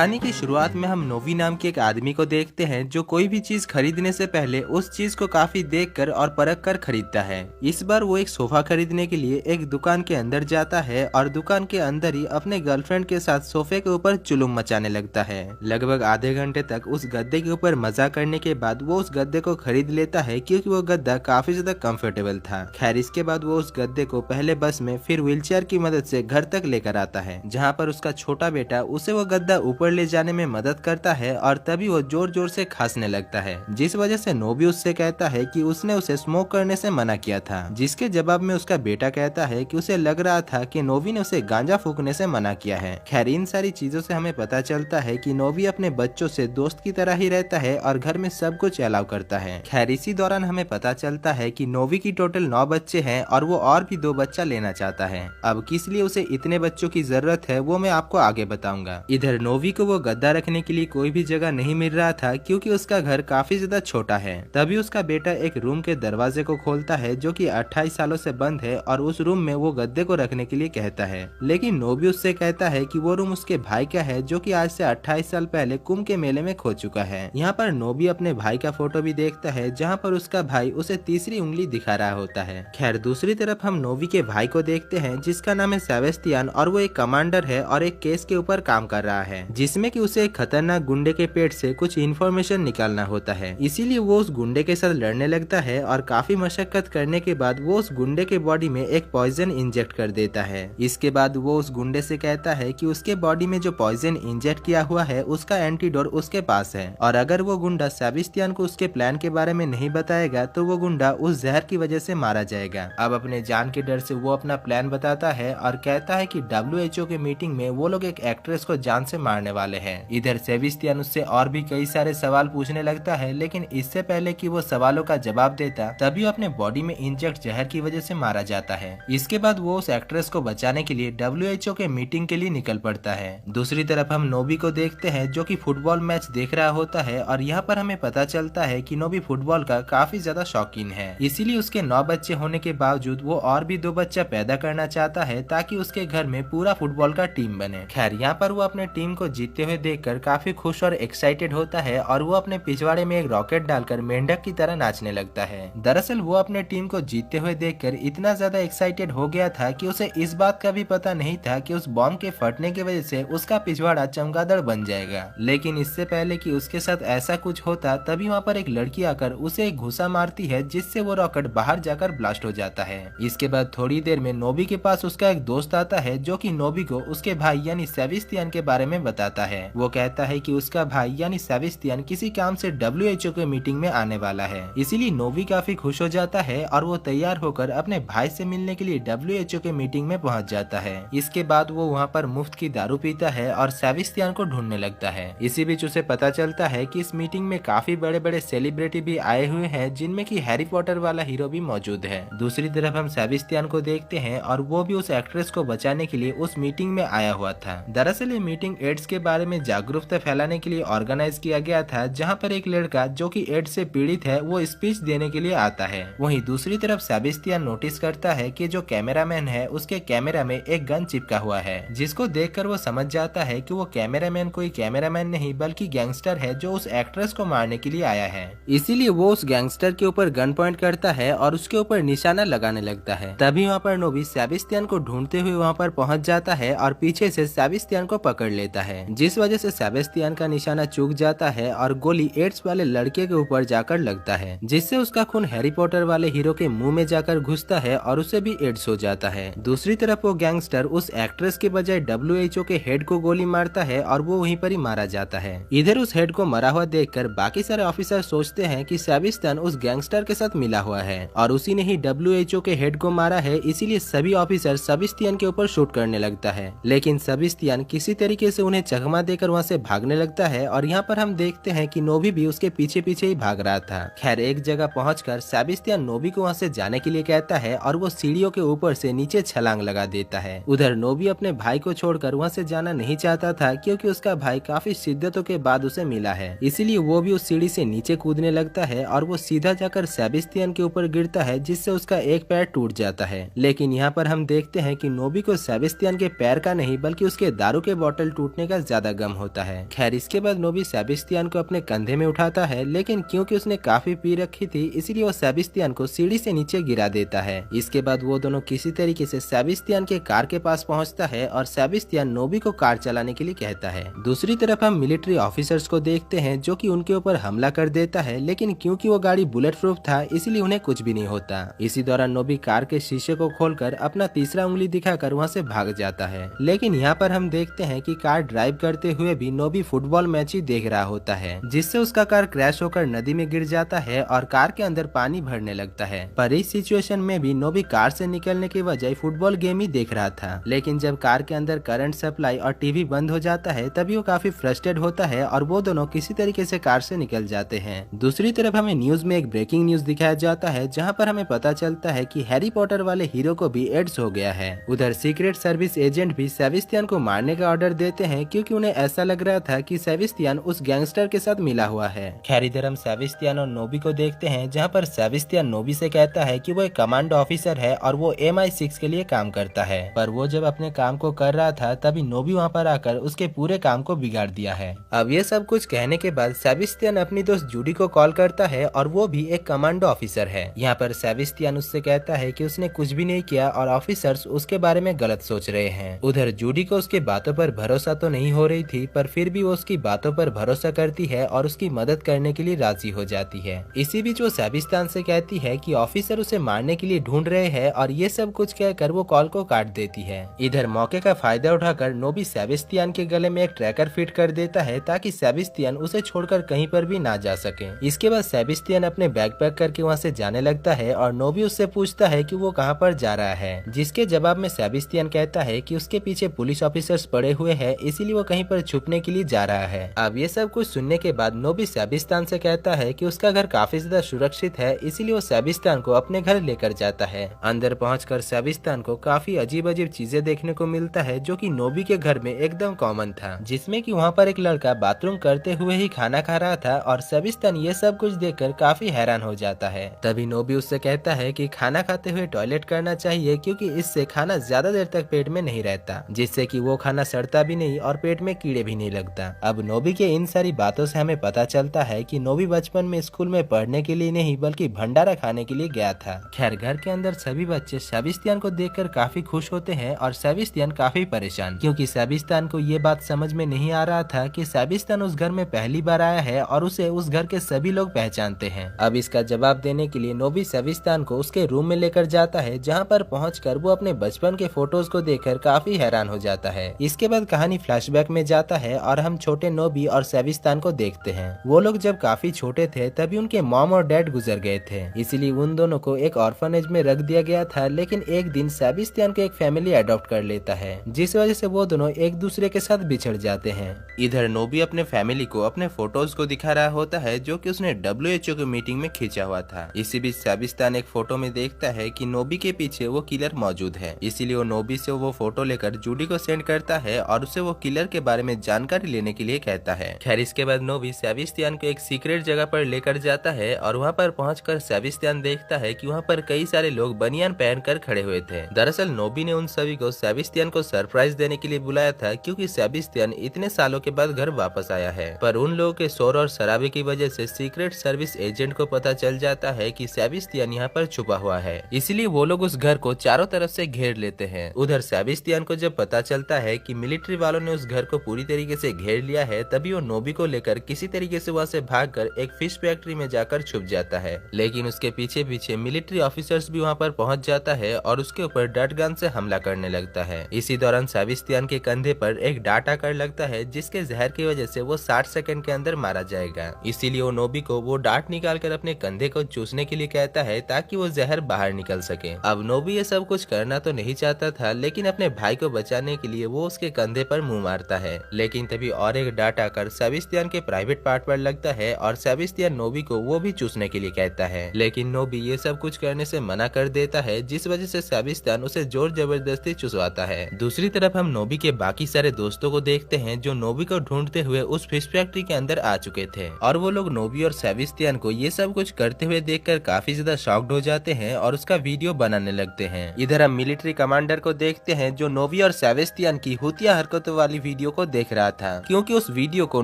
कहानी की शुरुआत में हम नोवी नाम के एक आदमी को देखते हैं जो कोई भी चीज खरीदने से पहले उस चीज को काफी देखकर और परख कर खरीदता है। इस बार वो एक सोफा खरीदने के लिए एक दुकान के अंदर जाता है और दुकान के अंदर ही अपने गर्लफ्रेंड के साथ सोफे के ऊपर जुलूम मचाने लगता है। लगभग आधे घंटे तक उस गद्दे के ऊपर मजा करने के बाद वो उस गद्दे को खरीद लेता है क्योंकि वो गद्दा काफी ज्यादा कंफर्टेबल था। खैर इसके बाद वो उस गद्दे को पहले बस में फिर व्हीलचेयर की मदद से घर तक लेकर आता है, जहाँ पर उसका छोटा बेटा उसे वो गद्दा ऊपर ले जाने में मदद करता है और तभी वो जोर जोर से खांसने लगता है, जिस वजह से नोबी उससे कहता है कि उसने उसे स्मोक करने से मना किया था, जिसके जवाब में उसका बेटा कहता है कि उसे लग रहा था कि नोबी ने उसे गांजा फूकने से मना किया है। खैर इन सारी चीजों से हमें पता चलता है कि नोबी अपने बच्चों से दोस्त की तरह ही रहता है और घर में सब कुछ अलाउ करता है। खैर इसी दौरान हमें पता चलता है कि नोबी की टोटल 9 बच्चे हैं और वो और भी 2 बच्चा लेना चाहता है। अब किस लिए उसे इतने बच्चों की जरूरत है वो मैं आपको आगे बताऊंगा। इधर नोबी को वो गद्दा रखने के लिए कोई भी जगह नहीं मिल रहा था क्योंकि उसका घर काफी ज्यादा छोटा है। तभी उसका बेटा एक रूम के दरवाजे को खोलता है जो कि 28 सालों से बंद है और उस रूम में वो गद्दे को रखने के लिए कहता है, लेकिन नोबी उससे कहता है कि वो रूम उसके भाई का है जो कि आज से 28 साल पहले कुंभ के मेले में खो चुका है। यहाँ पर नोबी अपने भाई का फोटो भी देखता है जहाँ पर उसका भाई उसे तीसरी उंगली दिखा रहा होता है। खैर दूसरी तरफ हम नोबी के भाई को देखते हैं जिसका नाम है सेबेस्टियन और वो एक कमांडर है और एक केस के ऊपर काम कर रहा है जिसमें कि उसे एक खतरनाक गुंडे के पेट से कुछ इन्फॉर्मेशन निकालना होता है। इसीलिए वो उस गुंडे के साथ लड़ने लगता है और काफी मशक्कत करने के बाद वो उस गुंडे के बॉडी में एक पॉइजन इंजेक्ट कर देता है। इसके बाद वो उस गुंडे से कहता है कि उसके बॉडी में जो पॉइजन इंजेक्ट किया हुआ है उसका एंटीडोट उसके पास है और अगर वो गुंडा सेबेस्टियन को उसके प्लान के बारे में नहीं बताएगा तो वो गुंडा उस जहर की वजह से मारा जाएगा। अब अपने जान के डर से वो अपना प्लान बताता है और कहता है कि WHO के मीटिंग में वो लोग एक एक्ट्रेस को जान से मारने वाले हैं। इधर सेबेस्टियन उससे और भी कई सारे सवाल पूछने लगता है, लेकिन इससे पहले कि वो सवालों का जवाब देता तभी अपने बॉडी में इंजेक्ट जहर की वजह से मारा जाता है। इसके बाद वो उस एक्ट्रेस को बचाने के लिए WHO के मीटिंग के लिए निकल पड़ता है। दूसरी तरफ हम नोबी को देखते हैं जो कि फुटबॉल मैच देख रहा होता है और यहाँ पर हमें पता चलता है कि नोबी फुटबॉल का काफी ज्यादा शौकीन है, इसीलिए उसके 9 बच्चे होने के बावजूद वो और भी 2 बच्चा पैदा करना चाहता है ताकि उसके घर में पूरा फुटबॉल का टीम बने। खैर यहाँ पर वो अपने टीम को जीतते हुए देखकर काफी खुश और एक्साइटेड होता है और वो अपने पिछवाड़े में एक रॉकेट डालकर मेंढक की तरह नाचने लगता है। दरअसल वो अपने टीम को जीतते हुए देखकर इतना ज्यादा एक्साइटेड हो गया था कि उसे इस बात का भी पता नहीं था कि उस बॉम्ब के फटने की वजह से उसका पिछवाड़ा चमगादड़ बन जाएगा। लेकिन इससे पहले कि उसके साथ ऐसा कुछ होता तभी वहाँ पर एक लड़की आकर उसे एक घुसा मारती है जिससे वो रॉकेट बाहर जाकर ब्लास्ट हो जाता है। इसके बाद थोड़ी देर में नोबी के पास उसका एक दोस्त आता है जो कि नोबी को उसके भाई यानी सेबेस्टियन के बारे में बताता है। वो कहता है कि उसका भाई यानी सेबेस्टियन किसी काम से WHO के मीटिंग में आने वाला है, इसीलिए नोबी काफी खुश हो जाता है और वो तैयार होकर अपने भाई से मिलने के लिए WHO के मीटिंग में पहुंच जाता है। इसके बाद वो वहाँ पर मुफ्त की दारू पीता है और सेबेस्टियन को ढूंढने लगता है। इसी बीच उसे पता चलता है कि इस मीटिंग में काफी बड़े बड़े सेलिब्रिटी भी आए हुए हैं जिनमें कि हैरी पॉटर वाला हीरो भी मौजूद है। दूसरी तरफ हम सेबेस्टियन को देखते हैं और वो भी उस एक्ट्रेस को बचाने के लिए उस मीटिंग में आया हुआ था। दरअसल ये मीटिंग एड्स के बारे में जागरूकता फैलाने के लिए ऑर्गेनाइज किया गया था, जहां पर एक लड़का जो कि एड्स से पीड़ित है वो स्पीच देने के लिए आता है। वहीं दूसरी तरफ सेबेस्टियन नोटिस करता है कि जो कैमरामैन है उसके कैमरा में एक गन चिपका हुआ है, जिसको देखकर वो समझ जाता है कि वो कैमरामैन कोई कैमरामैन नहीं बल्कि गैंगस्टर है जो उस एक्ट्रेस को मारने के लिए आया है। इसीलिए वो उस गैंगस्टर के ऊपर गन पॉइंट करता है और उसके ऊपर निशाना लगाने लगता है। तभी वहाँ पर नोबी सेबेस्टियन को ढूंढते हुए वहाँ पर पहुंच जाता है और पीछे से सेबेस्टियन को पकड़ लेता है, जिस वजह से सेबेस्टियन का निशाना चूक जाता है और गोली एड्स वाले लड़के के ऊपर जाकर लगता है, जिससे उसका खून हैरी पॉटर वाले हीरो के मुंह में जाकर घुसता है और उसे भी एड्स हो जाता है। दूसरी तरफ वो गैंगस्टर उस एक्ट्रेस के बजाय WHO के हेड को गोली मारता है और वो वहीं पर ही मारा जाता है। इधर उस हेड को मरा हुआ देखकर बाकी सारे ऑफिसर सोचते हैं कि सेबेस्टियन उस गैंगस्टर के साथ मिला हुआ है और उसी ने ही WHO के हेड को मारा है, इसीलिए सभी ऑफिसर सेबेस्टियन के ऊपर शूट करने लगता है। लेकिन सेबेस्टियन किसी तरीके से उन्हें चकमा देकर वहाँ से भागने लगता है और यहाँ पर हम देखते हैं कि नोबी भी उसके पीछे पीछे ही भाग रहा था। खैर एक जगह पहुंचकर सेबेस्टियन नोबी को वहाँ से जाने के लिए कहता है और वो सीढ़ियों के ऊपर से नीचे छलांग लगा देता है। उधर नोबी अपने भाई को छोड़कर वहाँ से जाना नहीं चाहता था क्योंकि उसका भाई काफी शिद्दतों के बाद उसे मिला है, इसीलिए वो भी उस सीढ़ी से नीचे कूदने लगता है और वो सीधा जाकर सेबेस्टियन के ऊपर गिरता है, जिससे उसका एक पैर टूट जाता है। लेकिन यहाँ पर हम देखते हैं कि नोबी को सेबेस्टियन के पैर का नहीं बल्कि उसके दारू के बोतल टूटने का ज्यादा गम होता है। खैर इसके बाद नोबी सेबेस्टियन को अपने कंधे में उठाता है, लेकिन क्योंकि उसने काफी पी रखी थी इसीलिए वो सेबेस्टियन को सीढ़ी से नीचे गिरा देता है। इसके बाद वो दोनों किसी तरीके से सेबेस्टियन के कार के पास पहुंचता है और सेबेस्टियन नोबी को कार चलाने के लिए कहता है। दूसरी तरफ हम मिलिट्री ऑफिसर्स को देखते हैं जो कि उनके ऊपर हमला कर देता है, लेकिन क्योंकि वो गाड़ी बुलेट प्रूफ था इसीलिए उन्हें कुछ भी नहीं होता। इसी दौरान नोबी कार के शीशे को खोलकर अपना तीसरा उंगली दिखाकर वहाँ से भाग जाता है। लेकिन यहाँ पर हम देखते हैं कि कार ड्राइव करते हुए भी नोबी फुटबॉल मैच ही देख रहा होता है, जिससे उसका कार क्रैश होकर नदी में गिर जाता है और कार के अंदर पानी भरने लगता है। पर इस सिचुएशन में भी नोबी कार से निकलने की बजाय फुटबॉल गेम ही देख रहा था। लेकिन जब कार के अंदर करंट सप्लाई और टीवी बंद हो जाता है तभी वो काफी फ्रस्ट्रेट होता है और वो दोनों किसी तरीके से कार से निकल जाते हैं। दूसरी तरफ हमें न्यूज में एक ब्रेकिंग न्यूज दिखाया जाता है जहाँ पर हमें पता चलता है कि हैरी पॉटर वाले हीरो को भी एड्स हो गया है। उधर सीक्रेट सर्विस एजेंट भी सेबेस्टियन को मारने का ऑर्डर देते हैं क्योंकि उन्हें ऐसा लग रहा था कि सेबेस्टियन उस गैंगस्टर के साथ मिला हुआ है। खैर इधर हम सेबेस्टियन और नोबी को देखते हैं जहाँ पर सेबेस्टियन नोबी से कहता है कि वो एक कमांडो ऑफिसर है और वो MI6 के लिए काम करता है। पर वो जब अपने काम को कर रहा था तभी नोबी वहाँ पर आकर उसके पूरे काम को बिगाड़ दिया है। अब ये सब कुछ कहने के बाद सेबेस्टियन अपनी दोस्त जूडी को कॉल करता है और वो भी एक कमांडो ऑफिसर है। यहाँ पर सेबेस्टियन उससे कहता है कि उसने कुछ भी नहीं किया और ऑफिसर्स उसके बारे में गलत सोच रहे हैं। उधर जूडी को उसके बातों पर भरोसा तो नहीं हो रही थी, पर फिर भी वो उसकी बातों पर भरोसा करती है और उसकी मदद करने के लिए राजी हो जाती है। इसी बीच वो सेबेस्टियन से कहती है कि ऑफिसर उसे मारने के लिए ढूंढ रहे हैं और ये सब कुछ कहकर वो कॉल को काट देती है। इधर मौके का फायदा उठाकर नोबी सेबेस्टियन के गले में एक ट्रैकर फिट कर देता है ताकि सेबेस्टियन उसे छोड़कर कहीं पर भी ना जा सके। इसके बाद सेबेस्टियन अपने बैग पैक करके वहाँ से जाने लगता है और नोबी उससे पूछता है कि वो कहाँ पर जा रहा है, जिसके जवाब में सेबेस्टियन कहता है कि उसके पीछे पुलिस ऑफिसर्स पड़े हुए हैं इसीलिए वो कहीं पर छुपने के लिए जा रहा है। अब ये सब कुछ सुनने के बाद नोबी सेबेस्टियन से कहता है कि उसका घर काफी ज्यादा सुरक्षित है इसीलिए वो सेबेस्टियन को अपने घर लेकर जाता है। अंदर पहुंचकर सेबेस्टियन को काफी अजीब अजीब चीजें देखने को मिलता है जो कि नोबी के घर में एकदम कॉमन था, जिसमें कि वहाँ पर एक लड़का बाथरूम करते हुए ही खाना खा रहा था और सेबेस्टियन ये सब कुछ देखकर काफी हैरान हो जाता है। तभी नोबी उससे कहता है कि खाना खाते हुए टॉयलेट करना चाहिए क्योंकि इससे खाना ज्यादा देर तक पेट में नहीं रहता, जिससे कि वो खाना सड़ता भी नहीं और पेट में कीड़े भी नहीं लगता। अब नोबी के इन सारी बातों से हमें पता चलता है कि नोबी बचपन में स्कूल में पढ़ने के लिए नहीं बल्कि भंडारा खाने के लिए गया था। खैर घर के अंदर सभी बच्चे सेबेस्टियन को देखकर काफी खुश होते हैं और सेबेस्टियन काफी परेशान, क्योंकि सेबेस्टियन को ये बात समझ में नहीं आ रहा था कि सेबेस्टियन उस घर में पहली बार आया है और उसे उस घर के सभी लोग पहचानते हैं। अब इसका जवाब देने के लिए नोबी सेबेस्टियन को उसके रूम में लेकर जाता है, जहाँ पर पहुंचकर वो अपने बचपन के फोटोज को देखकर काफी हैरान हो जाता है। इसके बाद कहानी फ्लैशबैक में जाता है और हम छोटे नोबी और सेबेस्टियन को देखते हैं। वो लोग जब काफी छोटे थे तभी उनके मॉम और डैड गुजर गए थे, इसीलिए उन दोनों को एक ऑर्फनेज में रख दिया गया था। लेकिन एक दिन सेबेस्टियन को एक फैमिली अडॉप्ट कर लेता है, जिस वजह से वो दोनों एक दूसरे के साथ बिछड़ जाते हैं। इधर नोबी अपने फैमिली को अपने फोटोज को दिखा रहा होता है जो कि उसने WHO की मीटिंग में खींचा हुआ था। इसी बीच सेबेस्टियन एक फोटो में देखता है कि नोबी के पीछे वो किलर मौजूद है, इसीलिए वो नोबी से वो फोटो लेकर जूडी को सेंड करता है और उसे वो किलर के बारे में जानकारी लेने के लिए कहता है। खैर इसके बाद नोबी सेबेस्टियन को एक सीक्रेट जगह पर लेकर जाता है और वहाँ पर पहुंचकर सेबेस्टियन देखता है कि वहाँ पर कई सारे लोग बनियान पहनकर खड़े हुए थे। दरअसल नोबी ने उन सभी को सेबेस्टियन को सरप्राइज देने के लिए बुलाया था, क्योंकि सेबेस्टियन इतने सालों के बाद घर वापस आया है। पर उन लोगों के शोर और शराबे की वजह से सीक्रेट सर्विस एजेंट को पता चल जाता है कि सेबेस्टियन यहाँ पर छुपा हुआ है, इसलिए वो लोग उस घर को चारों तरफ से घेर लेते हैं। उधर सेबेस्टियन को जब पता चलता है कि मिलिट्री वालों ने उस घर को पूरी तरीके से घेर लिया है, तभी वो नोबी को लेकर किसी तरीके से वहाँ से भागकर एक फिश फैक्ट्री में जाकर छुप जाता है। लेकिन उसके पीछे पीछे मिलिट्री ऑफिसर्स भी वहाँ पर पहुंच जाता है और उसके ऊपर डट गन से हमला करने लगता है। इसी दौरान सेबेस्टियन के कंधे पर एक डाट आकर लगता है, जिसके जहर की वजह से वो 60 सेकंड के अंदर मारा जाएगा। इसीलिए वो नोबी को वो डाट निकालकर अपने कंधे को चूसने के लिए कहता है ताकि वो जहर बाहर निकल सके। अब नोबी ये सब कुछ करना तो नहीं चाहता था, लेकिन अपने भाई को बचाने के लिए वो उसके कंधे पर मुंह मारता है। लेकिन तभी और एक डाट आकर सेबेस्टियन के प्राइवेट पार्ट पर लगता है और सेबेस्टियन नोबी को वो भी चूसने के लिए कहता है। लेकिन नोबी ये सब कुछ करने से मना कर देता है, जिस वजह से सेबेस्टियन उसे जोर जबरदस्ती चुसवाता है। दूसरी तरफ हम नोबी के बाकी सारे दोस्तों को देखते हैं जो नोबी को ढूंढते हुए उस फिश फैक्ट्री के अंदर आ चुके थे, और वो लोग नोबी और सेबेस्टियन को ये सब कुछ करते हुए देखकर काफी ज्यादा शॉक्ड हो जाते हैं और उसका वीडियो बनाने लगते हैं। इधर हम मिलिट्री कमांडर को देखते हैं जो नोबी और सेबेस्टियन की हुतिया हरकतों वाली वीडियो को देख रहा था, क्योंकि उस वीडियो को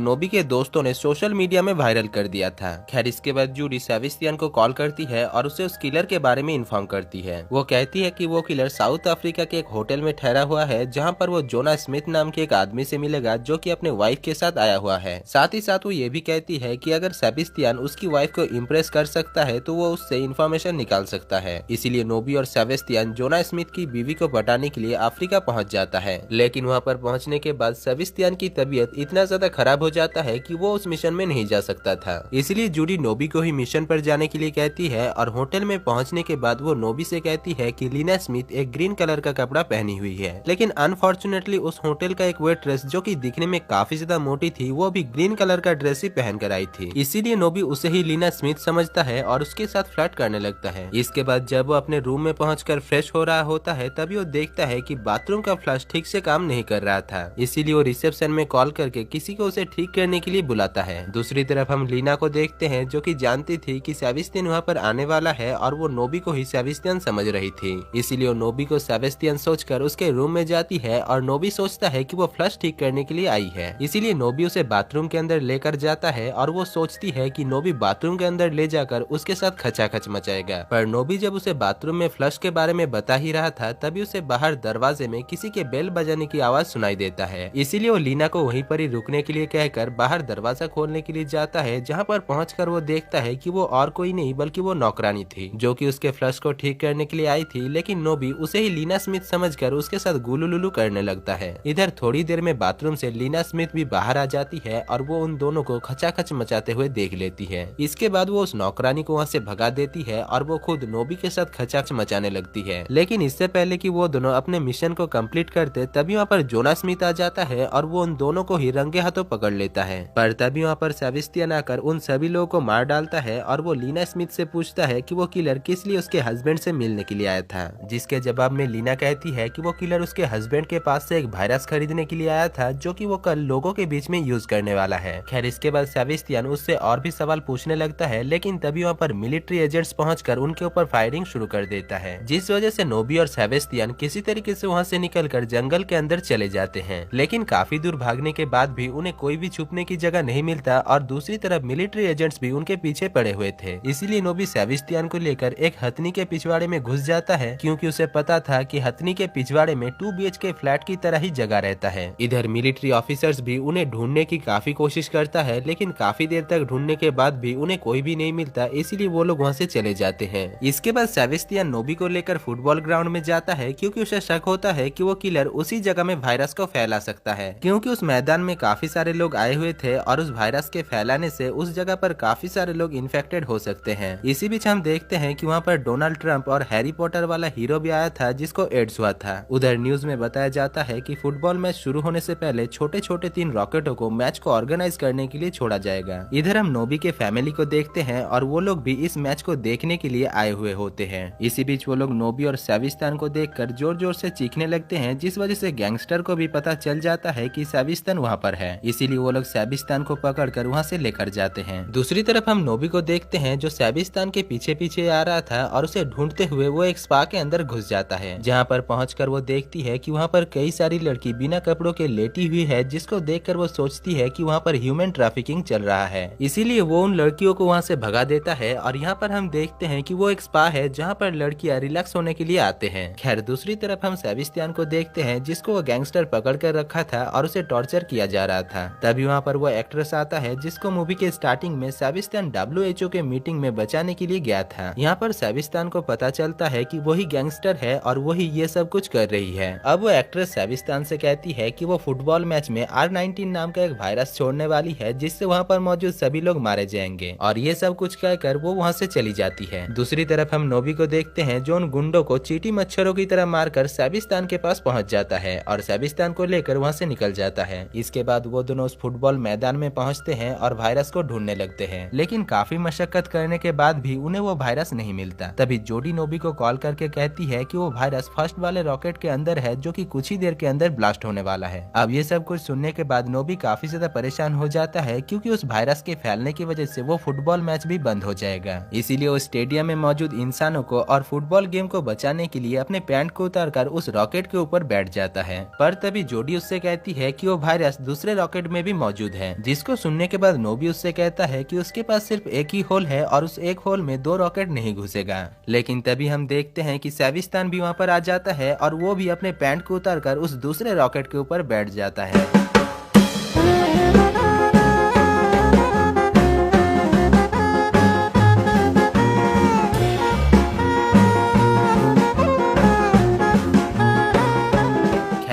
नोबी के दोस्तों ने सोशल मीडिया में वायरल कर दिया था। खैर इसके बाद जूडी सेबेस्टियन को कॉल करती है और उसे उस किलर के बारे में इन्फॉर्म करती है। वो कहती है कि वो किलर साउथ अफ्रीका के एक होटल में ठहरा हुआ है, जहाँ पर वो जोना स्मिथ नाम के एक आदमी से मिलेगा जो कि अपने वाइफ के साथ आया हुआ है। साथ ही साथ वो ये भी कहती है कि अगर सेबेस्टियन उसकी वाइफ को इम्प्रेस कर सकता है तो वो उससे इन्फॉर्मेशन निकाल सकता है। इसीलिए नोबी और सेबेस्टियन जोना स्मिथ की बीवी को पटाने के लिए अफ्रीका पहुंच जाता है। लेकिन वहां पर पहुंचने के बाद सेबेस्टियन की तबीयत इतना ज्यादा खराब हो जाता है कि वो उस मिशन में नहीं जा सकता था। इसलिए जूडी नोबी को ही मिशन पर जाने के लिए कहती है और होटल में पहुंचने के बाद वो नोबी से कहती है कि लीना स्मिथ एक ग्रीन कलर का कपड़ा पहनी हुई है। लेकिन अनफॉर्चुनेटली उस होटल का एक वेट्रेस जो कि दिखने में काफी ज्यादा मोटी थी, वो भी ग्रीन कलर का ड्रेस ही पहन कर आई थी। इसीलिए नोबी उसे ही लीना स्मिथ समझता है और उसके साथ फ्लर्ट करने लगता है। इसके बाद जब वो अपने रूम में पहुंचकर फ्रेश हो रहा होता है, तभी वो देखता है कि बाथरूम का फ्लश ठीक से काम नहीं कर रहा था। इसीलिए वो रिसेप्शन में कॉल करके किसी को उसे ठीक करने के लिए बुलाता है। दूसरी तरफ हम लीना को देखते हैं जो कि जानती थी कि सेबेस्टियन वहाँ पर आने वाला है और वो नोबी को ही सेबेस्टियन समझ रही थी। इसीलिए वो नोबी को सेबेस्टियन सोचकर उसके रूम में जाती है और नोबी सोचता है कि वो फ्लश ठीक करने के लिए आई है। इसीलिए नोबी उसे बाथरूम के अंदर लेकर जाता है और वो सोचती है कि नोबी बाथरूम के अंदर ले जाकर उसके साथ खचाखच मचाएगा। पर नोबी जब उसे बाथरूम में फ्लश के बारे में बता ही रहा था, तभी उसे बाहर दरवाजे में किसी के बेल बजाने की आवाज सुनाई देता है। इसीलिए वो लीना को वहीं पर ही रुकने के लिए कहकर बाहर दरवाजा खोलने के लिए जाता है, जहाँ पर पहुंचकर वो देखता है कि वो और कोई नहीं बल्कि वो नौकरानी थी जो कि उसके फ्लश को ठीक करने के लिए आई थी। लेकिन नोबी उसे ही लीना स्मिथ समझकर उसके साथ गुलुलुलु करने लगता है। इधर थोड़ी देर में बाथरूम से लीना स्मिथ भी बाहर आ जाती है और वो उन दोनों को खचाखच मचाते हुए देख लेती है। इसके बाद वो उस नौकरानी को वहाँ से भगा देती है और वो खुद नोबी के साथ खचाखच मचाने लगती है। लेकिन इससे पहले कि वो दोनों अपने मिशन को कंप्लीट करते, तभी वहाँ पर जोना स्मिथ आ जाता है और वो उन दोनों को ही रंगे हाथों पकड़ लेता है। पर तभी वहाँ पर सेबेस्टियन आकर उन सभी लोगों को मार डालता है और वो लीना स्मिथ से पूछता है कि वो किलर किस लिए उसके हस्बैंड से मिलने के लिए आया था। जिसके जवाब में लीना कहती है कि वो किलर उसके हस्बैंड के पास से एक वायरस खरीदने के लिए आया था जो कि वो कल लोगों के बीच में यूज करने वाला है। खैर इसके बाद सेबेस्टियन उससे और भी सवाल पूछने लगता है, लेकिन तभी वहाँ पर मिलिट्री एजेंट्स पहुंचकर उनके ऊपर फायरिंग शुरू कर देता है, जिस वजह से नोबी और सेबेस्टियन किसी तरीके से वहाँ से निकलकर जंगल के अंदर चले जाते हैं। लेकिन काफी दूर भागने के बाद भी उन्हें कोई भी छुपने की जगह नहीं मिलता और दूसरी तरफ मिलिट्री एजेंट्स भी उनके पीछे पड़े हुए थे। इसीलिए नोबी सेबेस्टियन को लेकर एक हथनी के पिछवाड़े में घुस जाता है, क्योंकि उसे पता था कि हथनी के पिछवाड़े में 2 BHK फ्लैट की तरह ही जगह रहता है। इधर मिलिट्री ऑफिसर्स भी उन्हें ढूंढने की काफी कोशिश करता है, लेकिन काफी देर तक ढूंढने के बाद भी उन्हें कोई भी नहीं मिलता। इसीलिए वो लोग वहाँ से चले जाते हैं। इसके बाद सेबेस्टियन नोबी को लेकर फुटबॉल ग्राउंड में जाता है, क्योंकि उसे शक होता है कि वो किलर उसी जगह में वायरस को फैला सकता है, क्योंकि उस मैदान में काफी सारे लोग आए हुए थे और उस वायरस के फैलाने से उस जगह पर काफी सारे लोग इन्फेक्टेड हो सकते हैं। इसी बीच हम देखते हैं कि वहाँ पर डोनाल्ड ट्रंप और हैरी पॉटर वाला हीरो भी आया था जिसको एड्स हुआ था। उधर न्यूज में बताया जाता है कि फुटबॉल मैच शुरू होने से पहले छोटे छोटे 3 रॉकेटों को मैच को ऑर्गेनाइज करने के लिए छोड़ा जाएगा। इधर हम नोबी के फैमिली को देखते हैं और वो लोग भी इस मैच को देखने के लिए आए हुए होते हैं। इसी बीच वो लोग नोबी और सेबेस्टियन को देखकर जोर जोर से चीखने लगते हैं, जिस वजह से गैंगस्टर को भी पता चल जाता है कि सेबेस्टियन वहाँ पर है। इसीलिए वो लोग सेबेस्टियन को पकड़कर वहाँ से लेकर जाते हैं। दूसरी तरफ हम नोबी को देखते हैं जो सेबेस्टियन के पीछे पीछे आ रहा था और उसे ढूंढते हुए वो एक स्पा के अंदर घुस जाता है, जहाँ पर पहुंचकर वो देखती है कि वहाँ पर कई सारी लड़की बिना कपड़ों के लेटी हुई है, जिसको देखकर वो सोचती है कि वहाँ पर ह्यूमन ट्रैफिकिंग चल रहा है। इसीलिए वो उन लड़कियों को वहाँ से भगा देता है और यहाँ पर हम देखते हैं कि वो एक स्पा है जहाँ पर लड़कियां रिलैक्स होने के लिए आते हैं। खैर दूसरी तरफ हम सेबेस्टियन को देखते हैं जिसको वो गैंगस्टर पकड़ कर रखा था और उसे टॉर्चर किया जा रहा था। तभी वहाँ पर वो एक्ट्रेस आता है जिसको मूवी के स्टार्टिंग में सेबेस्टियन WHO के मीटिंग में बचाने के लिए गया था। यहाँ पर सेबेस्टियन को पता चलता है कि वही गैंगस्टर है और वही ये सब कुछ कर रही है। अब वो एक्ट्रेस सेबेस्टियन से कहती है कि वो फुटबॉल मैच में R19 नाम का एक वायरस छोड़ने वाली है, जिससे वहाँ पर मौजूद सभी लोग मारे जाएंगे, और ये सब कुछ कहकर वो वहाँ से चली जाती है। दूसरी तरफ हम नोबी को देखते हैं जो उन गुंडों को चींटी मच्छरों की तरह मारकर सेबेस्टियन के पास पहुंच जाता है और सेबेस्टियन को लेकर वहां से निकल जाता है। इसके बाद वो दोनों उस फुटबॉल मैदान में पहुंचते हैं और वायरस को ढूंढने लगते हैं, लेकिन काफी मशक्कत करने के बाद भी उन्हें वो वायरस नहीं मिलता। तभी जोडी नोबी को कॉल करके कहती है कि वो वायरस फर्स्ट वाले रॉकेट के अंदर है, जो कि कुछ ही देर के अंदर ब्लास्ट होने वाला है। अब ये सब कुछ सुनने के बाद नोबी काफी ज्यादा परेशान हो जाता है, क्योंकि उस वायरस के फैलने की वजह से वो फुटबॉल मैच भी बंद हो जाएगा। इसीलिए वो स्टेडियम में मौजूद इंसानों को और फुटबॉल गेम को बचाने के लिए अपने पैंट को उतारकर उस रॉकेट के ऊपर बैठ जाता है। पर तभी जोडी उससे उससे कहती है कि वो वायरस दूसरे रॉकेट में भी मौजूद है, जिसको सुनने के बाद नोबी उससे कहता है कि उसके पास सिर्फ एक ही होल है और उस एक होल में 2 रॉकेट नहीं घुसेगा। लेकिन तभी हम देखते हैं कि सेविस्तान भी वहाँ पर आ जाता है और वो भी अपने पैंट को उतारकर उस दूसरे रॉकेट के ऊपर बैठ जाता है।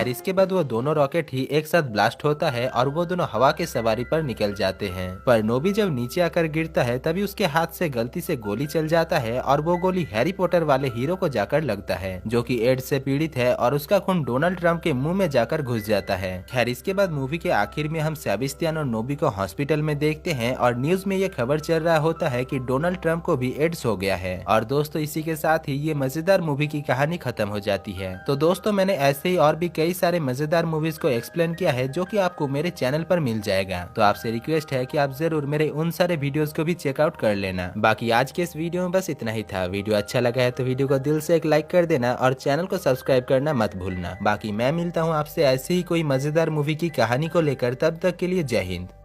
इसके बाद वो दोनों रॉकेट ही एक साथ ब्लास्ट होता है और वो दोनों हवा के सवारी पर निकल जाते हैं। पर नोबी जब नीचे आकर गिरता है तभी उसके हाथ से गलती से गोली चल जाता है और वो गोली हैरी पॉटर वाले हीरो को जाकर लगता है, जो कि एड्स से पीड़ित है और उसका खून डोनाल्ड ट्रम्प के मुंह में जाकर घुस जाता है। खैर इसके बाद मूवी के आखिर में हम सेबेस्टियन और नोबी को हॉस्पिटल में देखते हैं और न्यूज में ये खबर चल रहा होता है कि डोनाल्ड ट्रम्प को भी एड्स हो गया है। और दोस्तों इसी के साथ ही ये मजेदार मूवी की कहानी खत्म हो जाती है। तो दोस्तों मैंने ऐसे ही और भी कई सारे मजेदार मूवीज को एक्सप्लेन किया है जो कि आपको मेरे चैनल पर मिल जाएगा। तो आपसे रिक्वेस्ट है कि आप जरूर मेरे उन सारे वीडियोस को भी चेकआउट कर लेना। बाकी आज के इस वीडियो में बस इतना ही था। वीडियो अच्छा लगा है तो वीडियो को दिल से एक लाइक कर देना और चैनल को सब्सक्राइब करना मत भूलना। बाकी मैं मिलता हूँ आपसे ऐसे ही कोई मजेदार मूवी की कहानी को लेकर, तब तक के लिए जय हिंद।